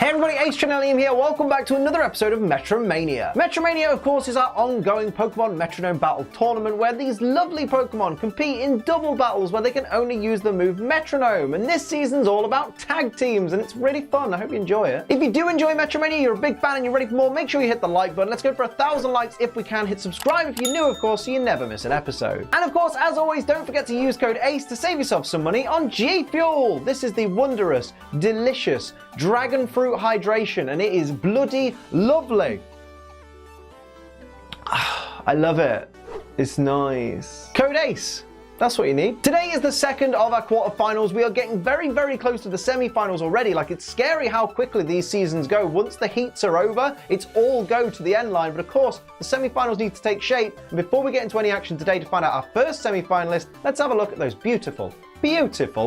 Hey everybody, SwSh here. Welcome back to another episode of MetroMania. MetroMania, of course, is our ongoing Pokemon Metronome battle tournament where these lovely Pokemon compete in double battles where they can only use the move Metronome. And this season's all about tag teams and it's really fun. I hope you enjoy it. If you do enjoy MetroMania, you're a big fan and you're ready for more, make sure you hit the like button. Let's go for 1,000 likes if we can. Hit subscribe if you're new, of course, so you never miss an episode. And of course, as always, don't forget to use code ACE to save yourself some money on G Fuel. This is the wondrous, delicious dragon fruit hydration and it is bloody lovely. I love it. It's nice. Code ACE. That's what you need. Today is the second of our quarterfinals. We are getting very, very close to the semi-finals already. Like, it's scary how quickly these seasons go. Once the heats are over, it's all go to the end line. But of course, the semi-finals need to take shape. And before we get into any action today to find out our first semi-finalist, let's have a look at those beautiful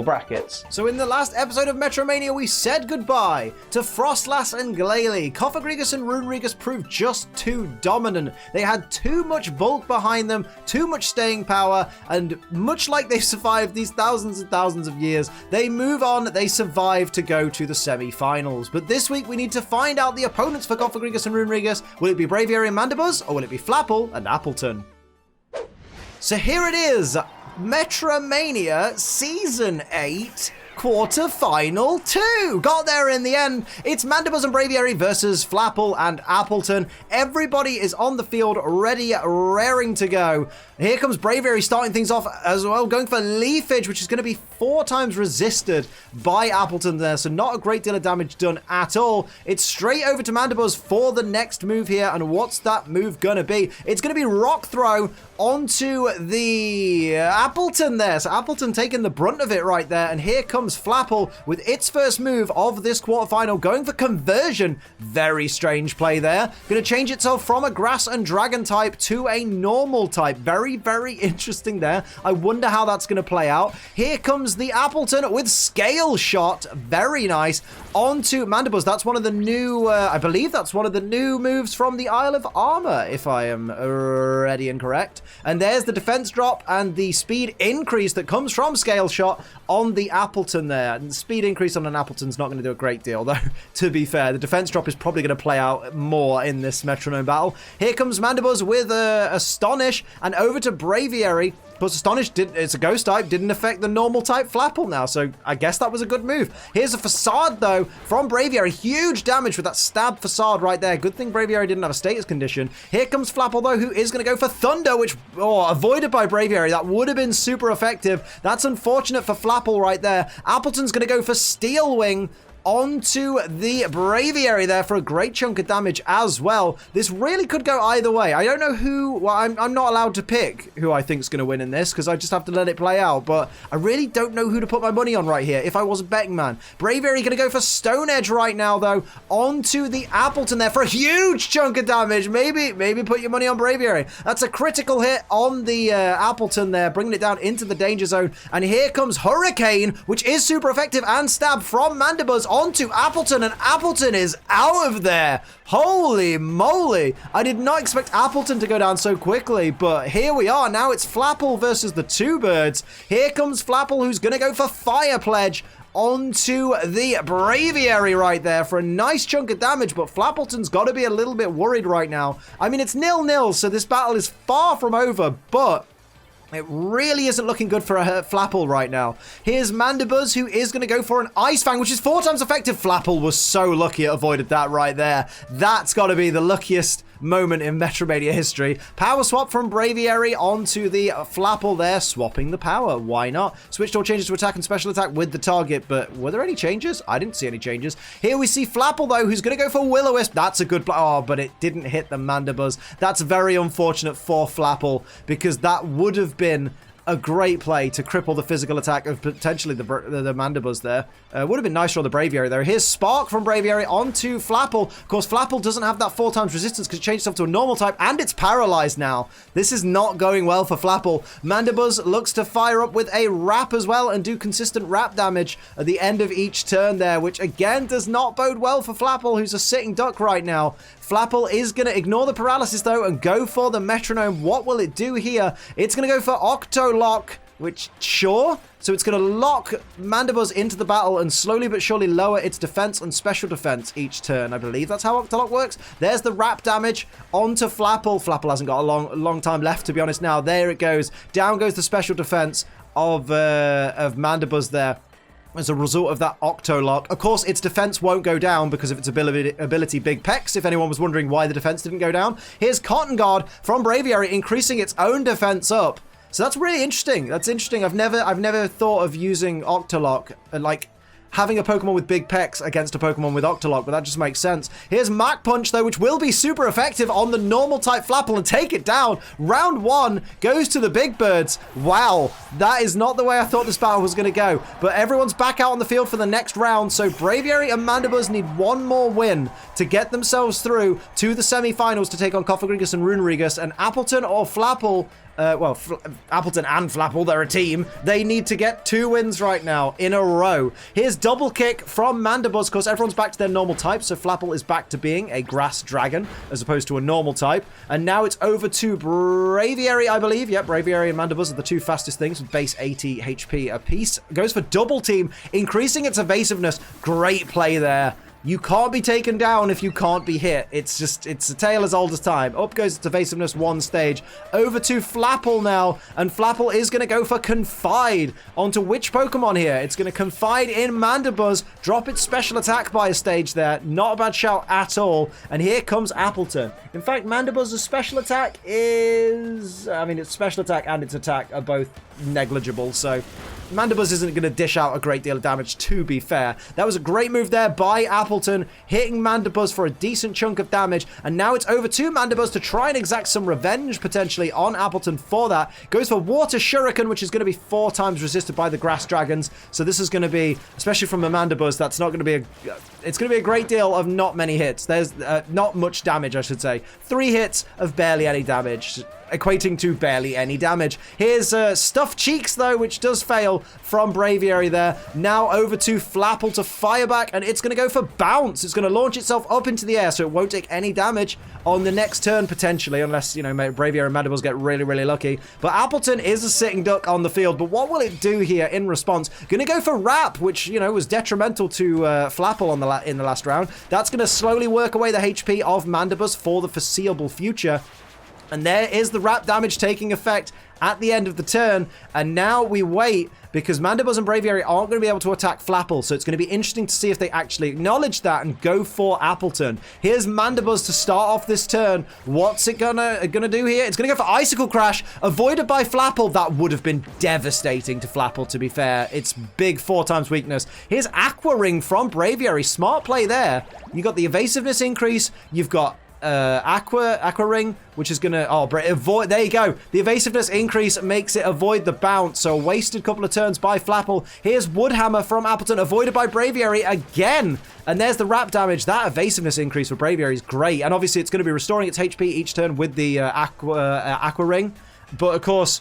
brackets. So in the last episode of Metromania, we said goodbye to Froslass and Glalie. Cofragrigus and Runerigus proved just too dominant. They had too much bulk behind them, too much staying power, and much like they've survived these thousands and thousands of years, they move on, they survive to go to the semi-finals. But this week, we need to find out the opponents for Cofragrigus and Runerigus. Will it be Braviary and Mandibuzz, or will it be Flapple and Appletun? So here it is. Metromania Season 8 Quarterfinal 2. Got there in the end. It's Mandibuzz and Braviary versus Flapple and Appletun. Everybody is on the field, ready, raring to go. Here comes Braviary starting things off as well, going for Leafage, which is going to be 4 times resisted by Appletun there, so not a great deal of damage done at all. It's straight over to Mandibuzz for the next move here, and what's that move going to be? It's going to be Rock Throw onto the Appletun there, so Appletun taking the brunt of it right there, and here comes Flapple with its first move of this quarterfinal, going for Conversion. Very strange play there. Going to change itself from a Grass and Dragon type to a normal type. Very, very interesting there. I wonder how that's going to play out. Here comes the Appletun with Scale Shot. Very nice. Onto Mandibuzz. That's one of the new, I believe that's one of the new moves from the Isle of Armor, if I am ready and correct. And there's the defense drop and the speed increase that comes from Scale Shot on the Appletun there. And the speed increase on an Appleton's not going to do a great deal, though, to be fair. The defense drop is probably going to play out more in this Metronome battle. Here comes Mandibuzz with Astonish and over to Braviary. But Astonish, it's a ghost type, didn't affect the normal type Flapple now, so I guess that was a good move. Here's a Facade, though, from Braviary. Huge damage with that stab Facade right there. Good thing Braviary didn't have a status condition. Here comes Flapple, though, who is going to go for Thunder, which, avoided by Braviary. That would have been super effective. That's unfortunate for Flapple right there. Appleton's going to go for Steel Wing onto the Braviary there for a great chunk of damage as well. This really could go either way. I don't know who, well, I'm not allowed to pick who I think is going to win in this because I just have to let it play out, but I really don't know who to put my money on right here if I was a betting man. Braviary going to go for Stone Edge right now, though, onto the Appletun there for a huge chunk of damage. Maybe put your money on Braviary. That's a critical hit on the Appletun there, bringing it down into the danger zone. And here comes Hurricane, which is super effective, and stab from Mandibuzz onto Appletun, and Appletun is out of there. Holy moly. I did not expect Appletun to go down so quickly, but here we are. Now it's Flapple versus the two birds. Here comes Flapple, who's going to go for Fire Pledge onto the Braviary right there for a nice chunk of damage, but Flappleton's got to be a little bit worried right now. I mean, it's 0-0, so this battle is far from over, but it really isn't looking good for Flapple right now. Here's Mandibuzz, who is going to go for an Ice Fang, which is 4 times effective. Flapple was so lucky it avoided that right there. That's got to be the luckiest moment in Metromania history. Power swap from Braviary onto the Flapple there, swapping the power. Why not? Switched all changes to attack and special attack with the target, but were there any changes? I didn't see any changes. Here we see Flapple, though, who's going to go for Will-O-Wisp. That's a good play. Oh, but it didn't hit the Mandibuzz. That's very unfortunate for Flapple, because that would have been a great play to cripple the physical attack of potentially the Mandibuzz there. Would have been nicer on the Braviary there. Here's Spark from Braviary onto Flapple. Of course, Flapple doesn't have that 4 times resistance because it changed itself to a normal type, and it's paralyzed now. This is not going well for Flapple. Mandibuzz looks to fire up with a Wrap as well and do consistent Wrap damage at the end of each turn there, which again does not bode well for Flapple, who's a sitting duck right now. Flapple is going to ignore the paralysis, though, and go for the Metronome. What will it do here? It's going to go for Octolock which, sure. So it's going to lock Mandibuzz into the battle and slowly but surely lower its defense and special defense each turn. I believe that's how Octolock works. There's the wrap damage onto Flapple. Flapple hasn't got a long time left, to be honest now. There it goes. Down goes the special defense of Mandibuzz there as a result of that Octolock. Of course, its defense won't go down because of its ability Big Pecs, if anyone was wondering why the defense didn't go down. Here's Cotton Guard from Braviary, increasing its own defense up. So that's really interesting. That's interesting. I've never thought of using Octolock, like having a Pokemon with Big Pecs against a Pokemon with Octolock, but that just makes sense. Here's Mach Punch, though, which will be super effective on the normal-type Flapple and take it down. Round 1 goes to the Big Birds. Wow, that is not the way I thought this battle was going to go. But everyone's back out on the field for the next round, so Braviary and Mandibuzz need one more win to get themselves through to the semi-finals to take on Cofragrigus and Runerigus, and Appletun or Flapple. Appletun and Flapple, they're a team. They need to get 2 wins right now in a row. Here's Double Kick from Mandibuzz. Of course, everyone's back to their normal type, so Flapple is back to being a Grass Dragon as opposed to a normal type. And now it's over to Braviary, I believe. Yep, Braviary and Mandibuzz are the 2 fastest things with base 80 HP apiece. Goes for Double Team, increasing its evasiveness. Great play there. You can't be taken down if you can't be hit. It's a tale as old as time. Up goes its evasiveness 1 stage. Over to Flapple now. And Flapple is going to go for Confide onto which Pokemon here? It's going to Confide in Mandibuzz. Drop its special attack by a stage there. Not a bad shout at all. And here comes Appletun. In fact, Mandibuzz's special attack is... I mean, its special attack and its attack are both negligible, so... Mandibuzz isn't going to dish out a great deal of damage, to be fair. That was a great move there by Appletun, hitting Mandibuzz for a decent chunk of damage. And now it's over to Mandibuzz to try and exact some revenge, potentially, on Appletun for that. Goes for Water Shuriken, which is going to be 4 times resisted by the Grass Dragons. So this is going to be, especially from a Mandibuzz, that's not going to be it's going to be a great deal of not many hits. There's not much damage, I should say. 3 hits of barely any damage, equating to barely any damage. Here's Stuffed Cheeks, though, which does fail from Braviary there. Now over to Flapple to fire back, and it's going to go for Bounce. It's going to launch itself up into the air, so it won't take any damage on the next turn, potentially, unless, you know, Braviary and Mandibuzz get really, really lucky. But Appletun is a sitting duck on the field, but what will it do here in response? Going to go for Wrap, which, you know, was detrimental to Flapple on in the last round. That's going to slowly work away the HP of Mandibuzz for the foreseeable future. And there is the wrap damage taking effect at the end of the turn. And now we wait because Mandibuzz and Braviary aren't going to be able to attack Flapple. So it's going to be interesting to see if they actually acknowledge that and go for Appletun. Here's Mandibuzz to start off this turn. What's it gonna do here? It's going to go for Icicle Crash, avoided by Flapple. That would have been devastating to Flapple, to be fair. It's big 4 times weakness. Here's Aqua Ring from Braviary. Smart play there. You got the evasiveness increase. You've got Aqua Ring, which is gonna avoid. There you go. The evasiveness increase makes it avoid the bounce. So a wasted couple of turns by Flapple. Here's Woodhammer from Appletun, avoided by Braviary again. And there's the wrap damage. That evasiveness increase for Braviary is great. And obviously it's going to be restoring its HP each turn with the Aqua Ring. But of course,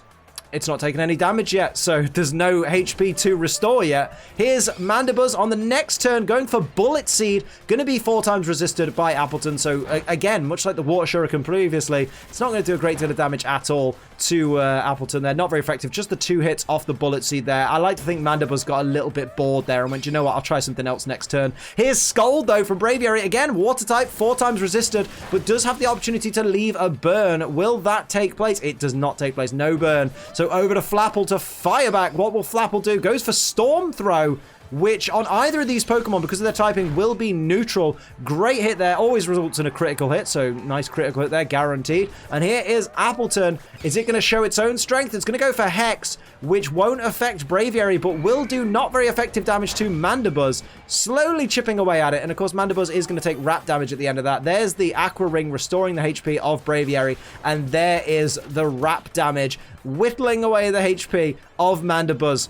it's not taking any damage yet, so there's no HP to restore yet. Here's Mandibuzz on the next turn, going for Bullet Seed. Going to be 4 times resisted by Appletun, so again, much like the Water Shuriken previously, it's not going to do a great deal of damage at all to Appletun. They're not very effective, just the 2 hits off the Bullet Seed there. I like to think Mandibuzz got a little bit bored there and went, you know what, I'll try something else next turn. Here's Scold, though, from Braviary. Again, Water type, 4 times resisted, but does have the opportunity to leave a burn. Will that take place? It does not take place, no burn. So over to Flapple to fire back. What will Flapple do? Goes for Storm Throw, which on either of these Pokemon, because of their typing, will be neutral. Great hit there. Always results in a critical hit, so nice critical hit there, guaranteed. And here is Appletun. Is it going to show its own strength? It's going to go for Hex, which won't affect Braviary, but will do not very effective damage to Mandibuzz. Slowly chipping away at it, and of course Mandibuzz is going to take wrap damage at the end of that. There's the Aqua Ring restoring the HP of Braviary, and there is the wrap damage whittling away the HP of Mandibuzz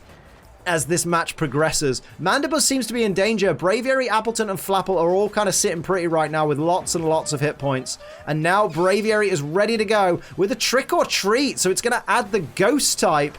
as this match progresses. Mandibuzz seems to be in danger. Braviary, Appletun, and Flapple are all kind of sitting pretty right now with lots and lots of hit points. And now Braviary is ready to go with a Trick or Treat. So it's going to add the Ghost type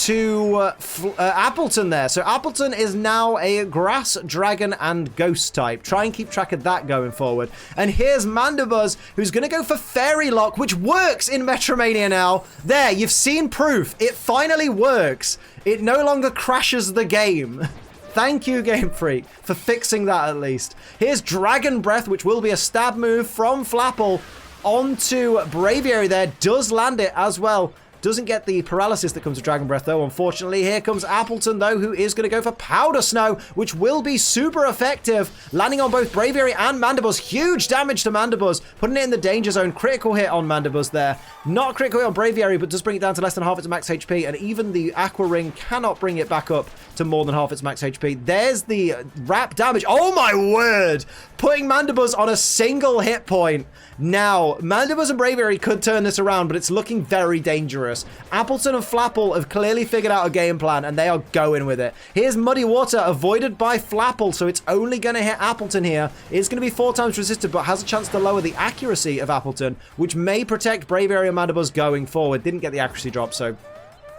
to Appletun there. So Appletun is now a grass, dragon, and ghost type. Try and keep track of that going forward. And here's Mandibuzz, who's going to go for Fairy Lock, which works in Metromania now. There, you've seen proof. It finally works. It no longer crashes the game. Thank you, Game Freak, for fixing that at least. Here's Dragon Breath, which will be a stab move from Flapple onto Braviary there. Does land it as well. Doesn't get the paralysis that comes with Dragon Breath, though, unfortunately. Here comes Appletun, though, who is going to go for Powder Snow, which will be super effective, landing on both Braviary and Mandibuzz. Huge damage to Mandibuzz, putting it in the danger zone. Critical hit on Mandibuzz there. Not a critical hit on Braviary, but does bring it down to less than half its max HP, and even the Aqua Ring cannot bring it back up to more than half its max HP. There's the wrap damage. Oh, my word! Putting Mandibuzz on a single hit point. Now, Mandibuzz and Braviary could turn this around, but it's looking very dangerous. Appletun and Flapple have clearly figured out a game plan, and they are going with it. Here's Muddy Water, avoided by Flapple, so it's only going to hit Appletun here. It's going to be 4 times resisted, but has a chance to lower the accuracy of Appletun, which may protect Braviary and Mandibuzz going forward. Didn't get the accuracy drop, so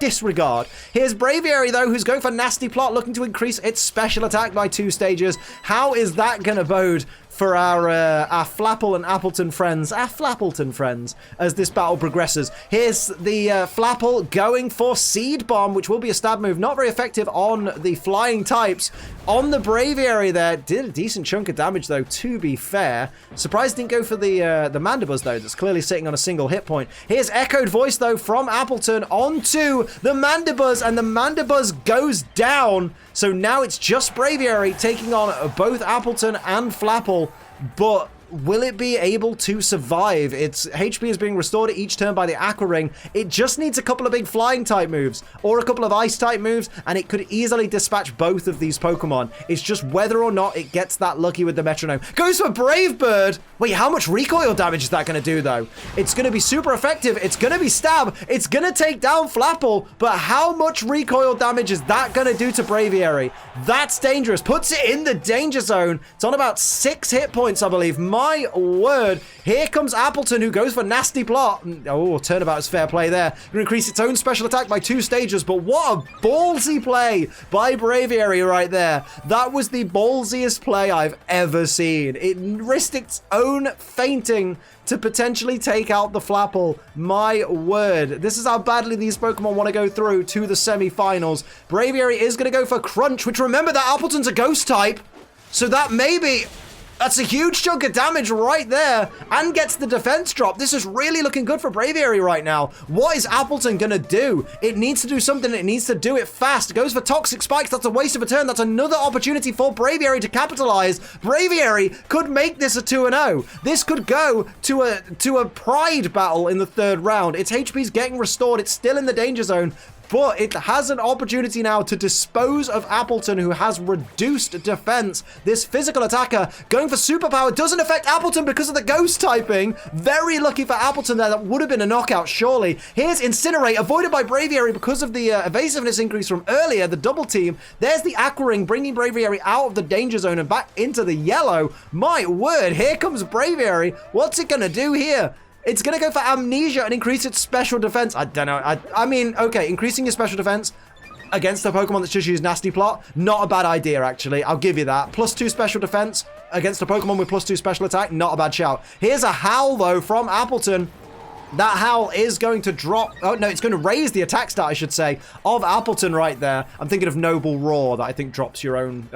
disregard. Here's Braviary, though, who's going for Nasty Plot, looking to increase its special attack by 2 stages. How is that going to bode for our Flapple and Appletun friends, as this battle progresses? Here's the Flapple going for Seed Bomb, which will be a stab move. Not very effective on the flying types. On the Braviary there, did a decent chunk of damage, though, to be fair. Surprised didn't go for the Mandibuzz, though, that's clearly sitting on a single hit point. Here's Echoed Voice, though, from Appletun onto the Mandibuzz, and the Mandibuzz goes down. So now it's just Braviary taking on both Appletun and Flapple, but will it be able to survive? Its HP is being restored each turn by the Aqua Ring. It just needs a couple of big flying type moves or a couple of ice type moves, and it could easily dispatch both of these Pokemon. It's just whether or not it gets that lucky with the Metronome. Goes for Brave Bird. Wait, how much recoil damage is that going to do, though? It's going to be super effective. It's going to be stab. It's going to take down Flapple, but how much recoil damage is that going to do to Braviary? That's dangerous. Puts it in the danger zone. It's on about 6 hit points, I believe. My word. Here comes Appletun, who goes for Nasty Plot. Oh, turnabout is fair play there. Going to increase its own special attack by 2 stages, but what a ballsy play by Braviary right there. That was the ballsiest play I've ever seen. It risked its own fainting to potentially take out the Flapple. My word. This is how badly these Pokemon want to go through to the semi-finals. Braviary is going to go for Crunch, which, remember that Appletun's a ghost type, so that maybe... That's a huge chunk of damage right there, and gets the defense drop. This is really looking good for Braviary right now. What is Appletun going to do? It needs to do something. It needs to do it fast. It goes for Toxic Spikes. That's a waste of a turn. That's another opportunity for Braviary to capitalize. Braviary could make this a 2-0. This could go to a pride battle in the 3rd round. Its HP is getting restored. It's still in the danger zone, but it has an opportunity now to dispose of Appletun, who has reduced defense. This physical attacker going for superpower doesn't affect Appletun because of the ghost typing. Very lucky for Appletun there. That would have been a knockout, surely. Here's Incinerate, avoided by Braviary because of the evasiveness increase from earlier, the double team. There's the Aqua Ring, bringing Braviary out of the danger zone and back into the yellow. My word, here comes Braviary. What's it going to do here? It's going to go for Amnesia and increase its special defense. I don't know. I mean, okay, increasing your special defense against a Pokemon that's just used Nasty Plot, not a bad idea, actually. I'll give you that. +2 special defense against a Pokemon with +2 special attack, not a bad shout. Here's a Howl, though, from Appletun. That Howl is going to drop... Oh, no, it's going to raise the attack stat, I should say, of Appletun right there. I'm thinking of Noble Roar, that I think drops your own...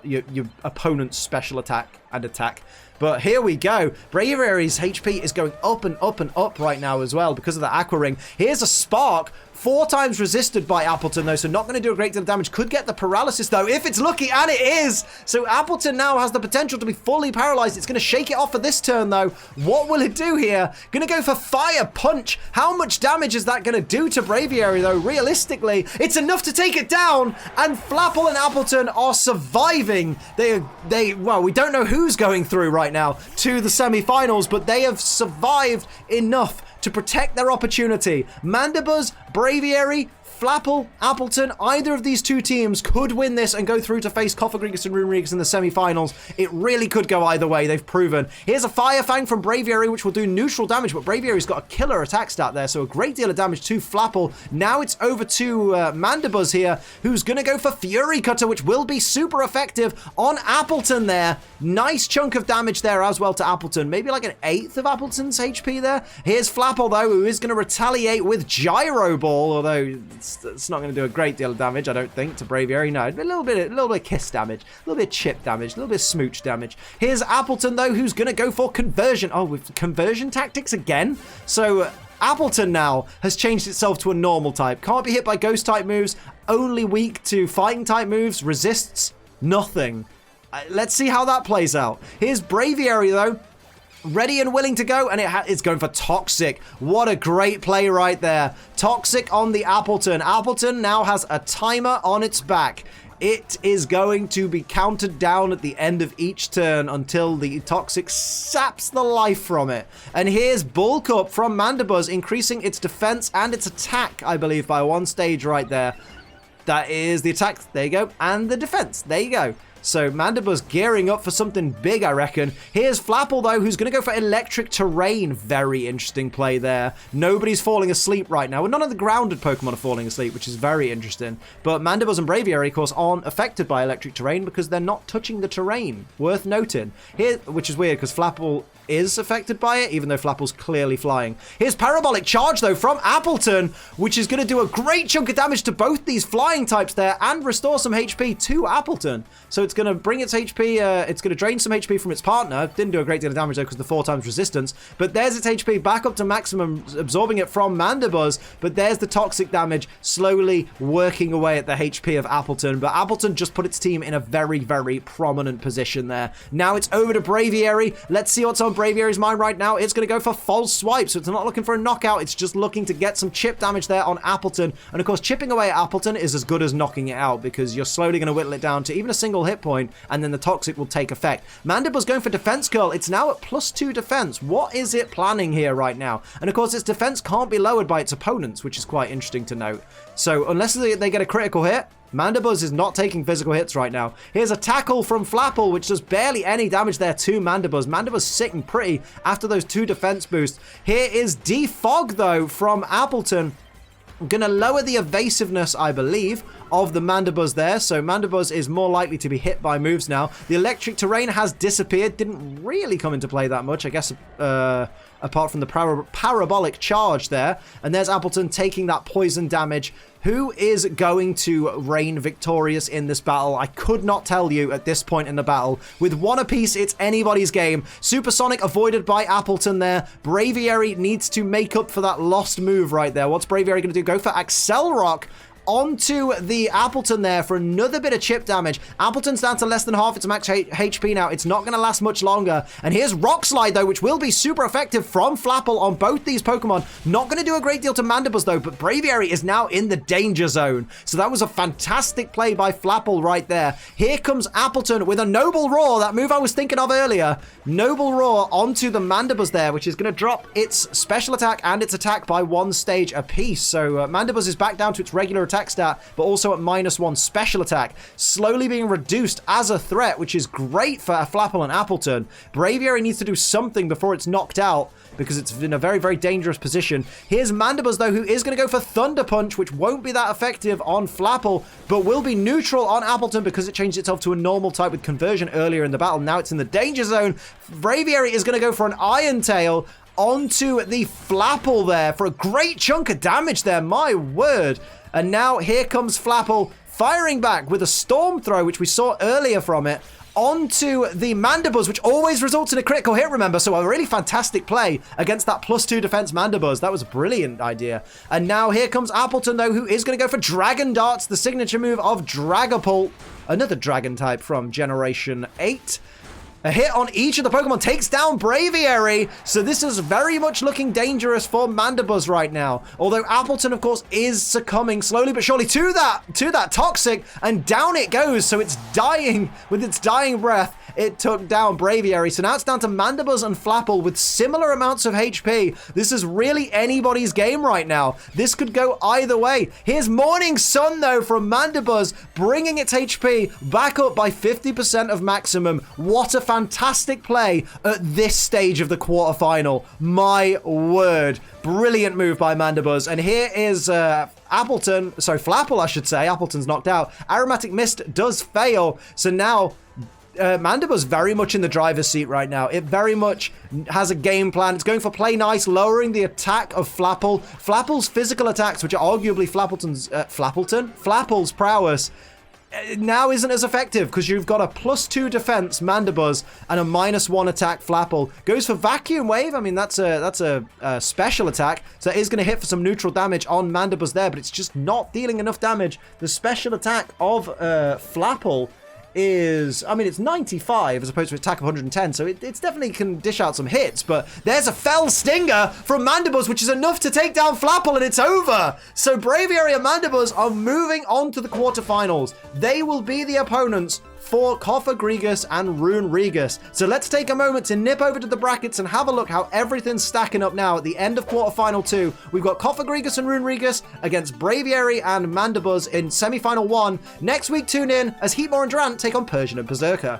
your opponent's special attack and attack. But here we go. Braviary's HP is going up and up and up right now as well because of the Aqua Ring. Here's a Spark. 4 times resisted by Appletun, though, so not going to do a great deal of damage. Could get the paralysis, though, if it's lucky, and it is. So Appletun now has the potential to be fully paralyzed. It's going to shake it off for this turn, though. What will it do here? Going to go for Fire Punch. How much damage is that going to do to Braviary, though? Realistically, it's enough to take it down, and Flapple and Appletun are surviving. Well, we don't know who's going through right now to the semi-finals, but they have survived enough to protect their opportunity. Mandibuzz, Braviary, Flapple, Appletun, either of these two teams could win this and go through to face Cofragrigus and Runerigus in the semi-finals. It really could go either way, they've proven. Here's a Fire Fang from Braviary, which will do neutral damage, but Braviary's got a killer attack stat there, so a great deal of damage to Flapple. Now it's over to Mandibuzz here, who's going to go for Fury Cutter, which will be super effective on Appletun there. Nice chunk of damage there as well to Appletun. Maybe like an eighth of Appletun's HP there. Here's Flapple, though, who is going to retaliate with Gyro Ball, although it's not going to do a great deal of damage, I don't think, to Braviary. No, a little bit of kiss damage, a little bit of chip damage, a little bit of smooch damage. Here's Appletun, though, who's going to go for Conversion. Oh, with Conversion Tactics again? So Appletun now has changed itself to a normal type. Can't be hit by Ghost type moves, only weak to Fighting type moves, resists nothing. Let's see how that plays out. Here's Braviary, though. Ready and willing to go, and it's going for Toxic. What a great play right there. Toxic on the Appletun. Appletun now has a timer on its back. It is going to be counted down at the end of each turn until the Toxic saps the life from it. And here's Bulk Up from Mandibuzz, increasing its defense and its attack, I believe, by one stage right there. That is the attack. There you go. And the defense. There you go. So Mandibuzz gearing up for something big, I reckon. Here's Flapple, though, who's going to go for Electric Terrain. Very interesting play there. Nobody's falling asleep right now. Well, none of the grounded Pokemon are falling asleep, which is very interesting. But Mandibuzz and Braviary, of course, aren't affected by Electric Terrain because they're not touching the terrain. Worth noting. Here, which is weird because Flapple is affected by it, even though Flapple's clearly flying. Here's Parabolic Charge, though, from Appletun, which is going to do a great chunk of damage to both these flying types there and restore some HP to Appletun. So it's going to bring its HP, it's going to drain some HP from its partner. Didn't do a great deal of damage, though, because the 4 times resistance. But there's its HP back up to maximum, absorbing it from Mandibuzz. But there's the Toxic damage slowly working away at the HP of Appletun. But Appletun just put its team in a very, very prominent position there. Now it's over to Braviary. Let's see what's on Braviary's mind right now. It's going to go for False Swipe, so it's not looking for a knockout. It's just looking to get some chip damage there on Appletun. And of course, chipping away at Appletun is as good as knocking it out because you're slowly going to whittle it down to even a single hit point, and then the Toxic will take effect. Mandibuzz going for Defense Curl. It's now at +2 defense. What is it planning here right now? And of course, its defense can't be lowered by its opponents, which is quite interesting to note. So unless they get a critical hit, Mandibuzz is not taking physical hits right now. Here's a Tackle from Flapple, which does barely any damage there to Mandibuzz. Mandibuzz sitting pretty after those 2 defense boosts. Here is Defog, though, from Appletun. Gonna lower the evasiveness, I believe, of the Mandibuzz there. So Mandibuzz is more likely to be hit by moves now. The Electric Terrain has disappeared. Didn't really come into play that much, I guess, apart from the Parabolic Charge there. And there's Appletun taking that poison damage. Who is going to reign victorious in this battle? I could not tell you at this point in the battle. With 1 apiece, it's anybody's game. Supersonic avoided by Appletun there. Braviary needs to make up for that lost move right there. What's Braviary going to do? Go for Accel Rock onto the Appletun there for another bit of chip damage. Appletun's down to less than half its max HP now. It's not going to last much longer. And here's Rock Slide, though, which will be super effective from Flapple on both these Pokemon. Not going to do a great deal to Mandibuzz, though, but Braviary is now in the danger zone. So that was a fantastic play by Flapple right there. Here comes Appletun with a Noble Roar, that move I was thinking of earlier. Noble Roar onto the Mandibuzz there, which is going to drop its special attack and its attack by 1 stage apiece. So Mandibuzz is back down to its regular attack stat, but also at -1 special attack, slowly being reduced as a threat, which is great for Flapple and Appletun. Braviary needs to do something before it's knocked out because it's in a very, very dangerous position. Here's Mandibuzz, though, who is going to go for Thunder Punch, which won't be that effective on Flapple, but will be neutral on Appletun because it changed itself to a normal type with conversion earlier in the battle. Now it's in the danger zone. Braviary is going to go for an Iron Tail onto the Flapple there for a great chunk of damage there, my word. And now here comes Flapple firing back with a Storm Throw, which we saw earlier from it, onto the Mandibuzz, which always results in a critical hit, remember? So a really fantastic play against that +2 defense Mandibuzz. That was a brilliant idea. And now here comes Appletun, though, who is going to go for Dragon Darts, the signature move of Dragapult, another dragon type from Generation 8. A hit on each of the Pokemon takes down Braviary, so this is very much looking dangerous for Mandibuzz right now. Although Appletun, of course, is succumbing slowly but surely to that Toxic, and down it goes, so it's dying. With its dying breath, it took down Braviary. So now it's down to Mandibuzz and Flapple with similar amounts of HP. This is really anybody's game right now. This could go either way. Here's Morning Sun, though, from Mandibuzz, bringing its HP back up by 50% of maximum. What a fantastic play at this stage of the quarterfinal. My word. Brilliant move by Mandibuzz. And here is Flapple, I should say. Appleton's knocked out. Aromatic Mist does fail. So now Mandibuzz very much in the driver's seat right now. It very much has a game plan. It's going for play nice, lowering the attack of Flapple. Flapple's physical attacks, which are arguably Flapple's prowess, now isn't as effective because you've got a +2 defense Mandibuzz and a -1 attack Flapple. Goes for Vacuum Wave. I mean, that's a special attack, so it is going to hit for some neutral damage on Mandibuzz there, but it's just not dealing enough damage. The special attack of Flapple is, I mean, it's 95 as opposed to an attack of 110, so it's definitely can dish out some hits, but there's a Fell Stinger from Mandibuzz, which is enough to take down Flapple, and it's over. So Braviary and Mandibuzz are moving on to the quarterfinals. They will be the opponents for Cofragrigus and Runerigus. So let's take a moment to nip over to the brackets and have a look how everything's stacking up now at the end of quarterfinal 2. We've got Cofragrigus and Runerigus against Braviary and Mandibuzz in semifinal 1. Next week, tune in as Heatmore and Durant take on Persian and Berserker.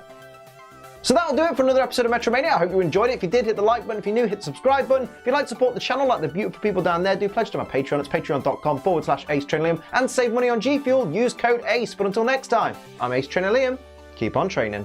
So that'll do it for another episode of Metromania. I hope you enjoyed it. If you did, hit the like button. If you're new, hit the subscribe button. If you'd like to support the channel like the beautiful people down there, do pledge to my Patreon. It's patreon.com/AceTrainLiam and save money on G Fuel. Use code ACE. But until next time, I'm Ace Trainer Liam. Keep on training.